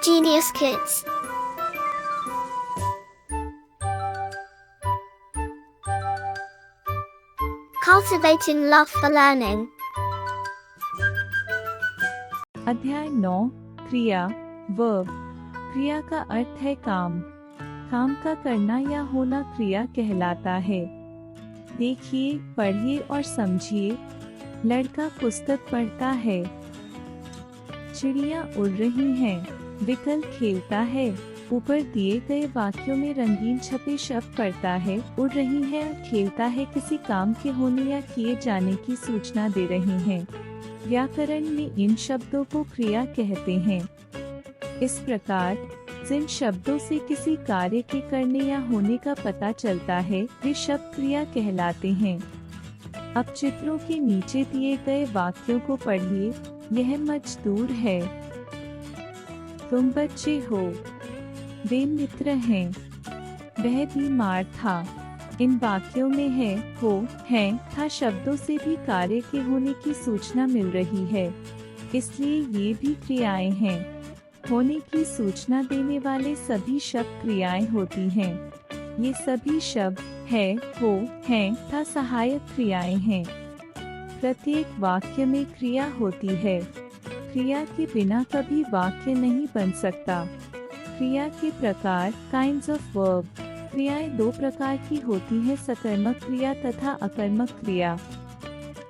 Genius Kids. Cultivating love for learning. अध्याय 9 क्रिया verb. क्रिया का अर्थ है काम। काम का करना या होना क्रिया कहलाता है। देखिए, पढ़िए और समझिए। लड़का पुस्तक पढ़ता है। चिड़िया उड़ रही हैं। विकल खेलता है। ऊपर दिए गए वाक्यों में रंगीन छपे शब्द पढ़ता है, उड़ रही है और खेलता है किसी काम के होने या किए जाने की सूचना दे रही हैं। व्याकरण में इन शब्दों को क्रिया कहते हैं। इस प्रकार जिन शब्दों से किसी कार्य के करने या होने का पता चलता है वे शब्द क्रिया कहलाते हैं। अब चित्रों के नीचे दिए गए वाक्यों को पढ़िए। यह मजदूर है। तुम बच्चे हो। वे मित्र हैं। वह बीमार था। इन वाक्यों में है, हो, हैं, था शब्दों से भी कार्य के होने की सूचना मिल रही है, इसलिए ये भी क्रियाएं हैं। होने की सूचना देने वाले सभी शब्द क्रियाएं होती हैं। ये सभी शब्द है, हो, हैं, था सहायक क्रियाएं हैं। प्रत्येक वाक्य में क्रिया होती है। क्रिया के बिना कभी वाक्य नहीं बन सकता। क्रिया के प्रकार काइंड्स ऑफ वर्ब। क्रियाएं दो प्रकार की होती है, सकर्मक क्रिया तथा अकर्मक क्रिया।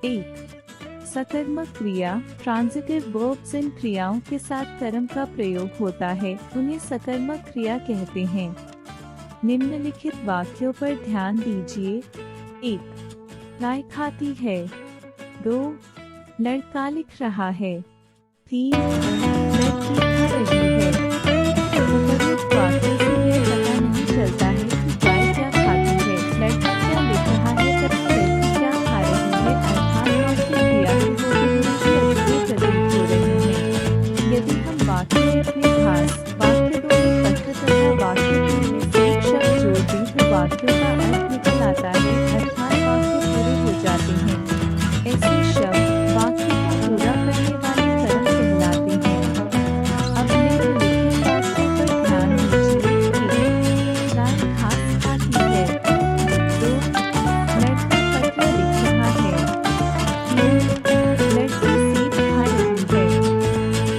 1. सकर्मक क्रिया ट्रांजिटिव वर्ब्स। इन क्रियाओं के साथ कर्म का प्रयोग होता है, उन्हें सकर्मक क्रिया कहते हैं। निम्नलिखित वाक्यों पर ध्यान दीजिए। 1. गाय खाती है। 2. लड़का लिख रहा है। 3. लड़की खा रही है। उपरोक्त वाक्यों से यह पता नहीं चलता है कि गाय क्या खाती है, लड़का क्या लिख रहा है तथा लड़की क्या खा रही है, अर्थात वाक्य क्रिया की होते प्रतीत हो रहे हैं। यदि हम वाक्य लिखने घास, वाक्य दो में पत्र तथा वाक्य तीन में से एक शब्द जोड़ दें तो वाक्यों का अर्थ निकल आता है, अर्थात वाक्य पूरे हो जाते हैं। ऐसे शब्द वाक्य को पूरा करने वाले कर्म कहलाते हैं। अब निम्नलिखित वाक्यों पर ध्यान दीजिए। 1. गाय घास खाती है। 2. लड़का पत्र लिख रहा है। 3. लड़की सेब खा रही है।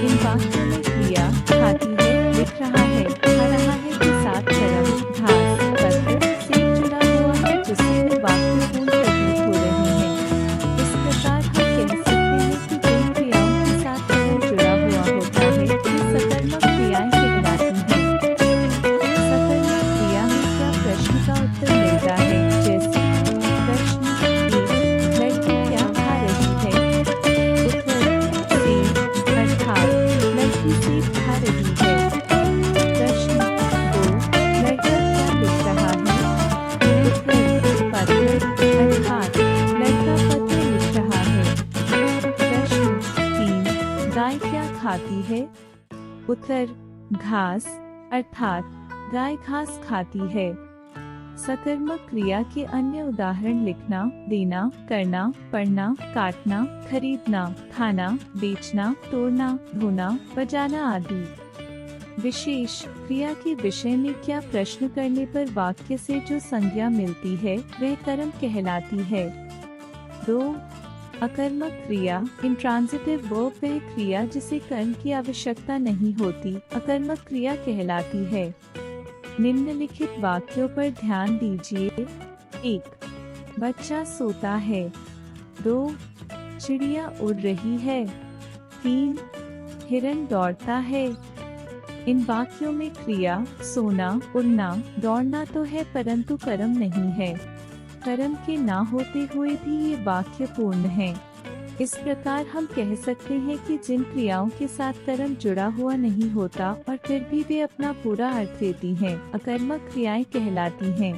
इन वाक्यों में क्रिया खाती है, लिख रहा है, खा रहा है के साथ कर्म घास, पत्र, सेब जुड़ा हुआ है, जिससे वे वाक्य पूर्ण प्रतीत हो रहे हैं। इस प्रकार हम कह सकते हैं कि जिन क्रियाओं के साथ कर्म जुड़ा हुआ होता है वे सकर्मक क्रियाएं कहलाती हैं। सकर्मक क्रिया में क्या प्रश्न का उत्तर मिलता है, जैसे प्रश्न 1. लड़की क्या खा रही है। उत्तर सेब, अर्थात लड़की सेब खा रही है। प्रश्न 2. लड़का क्या लिख रहा है। उत्तर पत्र, अर्थात लड़का पत्र लिख रहा है। प्रश्न 3. गाय क्या खाती है। उत्तर घास, अर्थात गाय घास खाती है। सकर्मक क्रिया के अन्य उदाहरण लिखना, देना, करना, पढ़ना, काटना, खरीदना, खाना, बेचना, तोड़ना, धोना, बजाना आदि। विशेष क्रिया के विषय में क्या प्रश्न करने पर वाक्य से जो संज्ञा मिलती है वह कर्म कहलाती है। 2. अकर्मक क्रिया इंट्रांजिटिव वर्ब वह क्रिया जिसे कर्म की आवश्यकता नहीं होती, अकर्मक क्रिया कहलाती है। निम्नलिखित वाक्यों पर ध्यान दीजिए। 1. बच्चा सोता है। 2. चिड़िया उड़ रही है। 3. हिरन दौड़ता है। इन वाक्यों में क्रिया सोना, उड़ना, दौड़ना तो है परंतु कर्म नहीं है। कर्म के ना होते हुए भी ये वाक्य पूर्ण हैं। इस प्रकार हम कह सकते हैं कि जिन क्रियाओं के साथ कर्म जुड़ा हुआ नहीं होता और फिर भी वे अपना पूरा अर्थ देती हैं, अकर्मक क्रियाएं कहलाती हैं।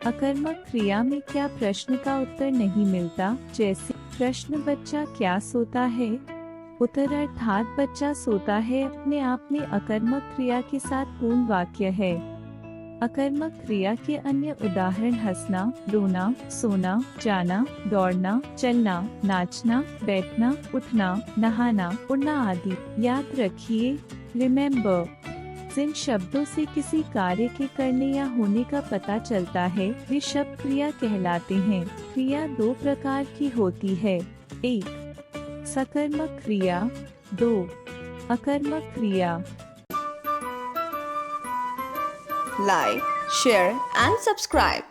अकर्मक क्रिया में क्या प्रश्न का उत्तर नहीं मिलता, जैसे प्रश्न बच्चा क्या सोता है। उत्तर अर्थात बच्चा सोता है अपने आप में अकर्मक क्रिया के साथ पूर्ण वाक्य है। अकर्मक क्रिया के अन्य उदाहरण हंसना, रोना, सोना, जाना, दौड़ना, चलना, नाचना, बैठना, उठना, नहाना, उड़ना आदि। याद रखिए, रिमेंबर, जिन शब्दों से किसी कार्य के करने या होने का पता चलता है वे शब्द क्रिया कहलाते हैं। क्रिया दो प्रकार की होती है, 1 सकर्मक क्रिया, 2 अकर्मक क्रिया। Like, share and subscribe.